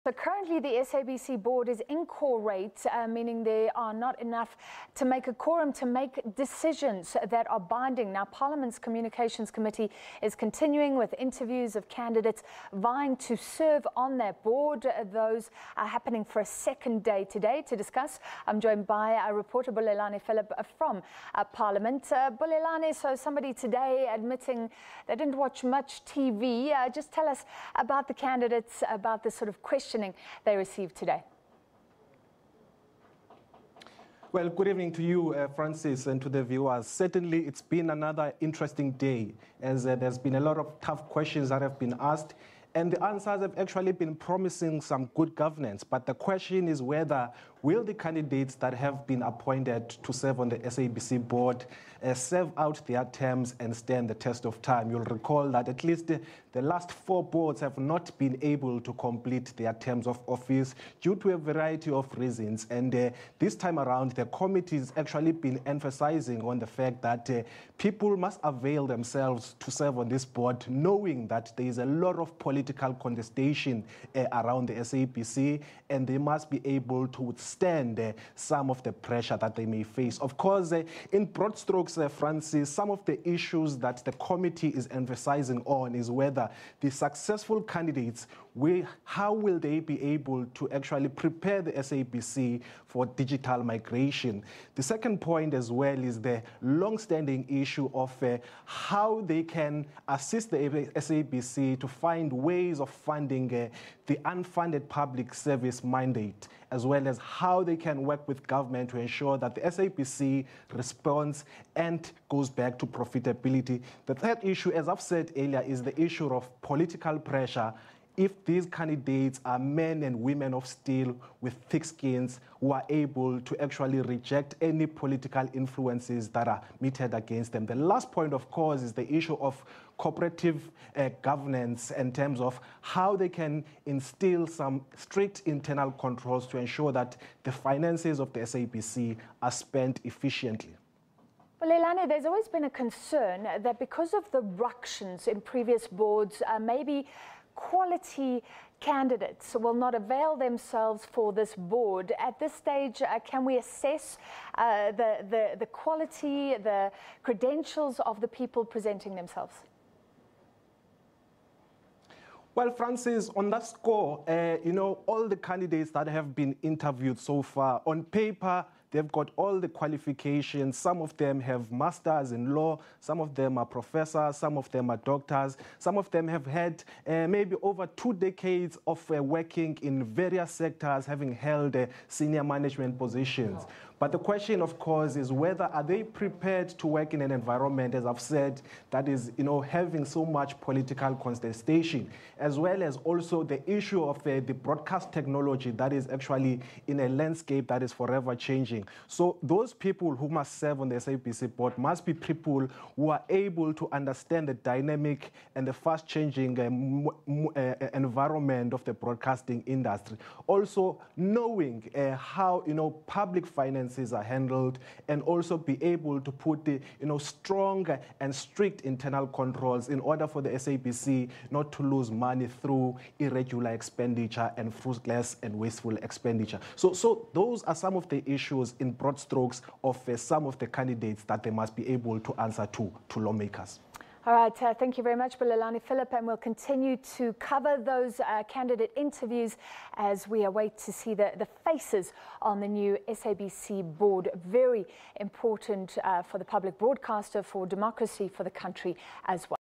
So currently the SABC board is inquorate, meaning there are not enough to make a quorum to make decisions that are binding. Now, Parliament's Communications Committee is continuing with interviews of candidates vying to serve on that board. Those are happening for a second day today. To discuss, I'm joined by our reporter Bulelani Phillip from Parliament. Bulelani, so somebody today admitting they didn't watch much TV. Just tell us about the candidates, about the sort of questioning they received today. Well, good evening to you, Francis, and to the viewers. Certainly, it's been another interesting day, as there's been a lot of tough questions that have been asked, and the answers have actually been promising some good governance. But the question is whether will the candidates that have been appointed to serve on the SABC board serve out their terms and stand the test of time. You'll recall that at least the last 4 boards have not been able to complete their terms of office due to a variety of reasons. And this time around, the committee has actually been emphasizing on the fact that people must avail themselves to serve on this board, knowing that there is a lot of political contestation around the SABC, and they must be able to withstand some of the pressure that they may face. Of course, in broad strokes, Francis, some of the issues that the committee is emphasizing on is whether the successful candidates, how will they be able to actually prepare the SABC for digital migration. The second point as well is the long-standing issue of how they can assist the SABC to find ways of funding the unfunded public service mandate, as well as how they can work with government to ensure that the SABC responds and goes back to profitability. The third issue, as I've said earlier, is the issue of political pressure. If these candidates are men and women of steel with thick skins who are able to actually reject any political influences that are meted against them. The last point, of course, is the issue of cooperative governance in terms of how they can instill some strict internal controls to ensure that the finances of the SABC are spent efficiently. Well, Leilani, there's always been a concern that because of the ructions in previous boards, maybe quality candidates will not avail themselves for this board. At this stage, can we assess the quality, the credentials of the people presenting themselves? Well, Francis, on that score, all the candidates that have been interviewed so far, on paper, they've got all the qualifications. Some of them have masters in law. Some of them are professors. Some of them are doctors. Some of them have had maybe over 2 decades of working in various sectors, having held senior management positions. But the question, of course, is whether are they prepared to work in an environment, as I've said, that is, having so much political contestation, as well as also the issue of the broadcast technology that is actually in a landscape that is forever changing. So those people who must serve on the SABC board must be people who are able to understand the dynamic and the fast-changing environment of the broadcasting industry. Also knowing how public finances are handled, and also be able to put the strong and strict internal controls in order for the SABC not to lose money through irregular expenditure and fruitless and wasteful expenditure. So those are some of the issues in broad strokes of some of the candidates that they must be able to answer to lawmakers. All right, thank you very much, Bulelani Phillip, and we'll continue to cover those candidate interviews as we await to see the faces on the new SABC board. Very important for the public broadcaster, for democracy, for the country as well.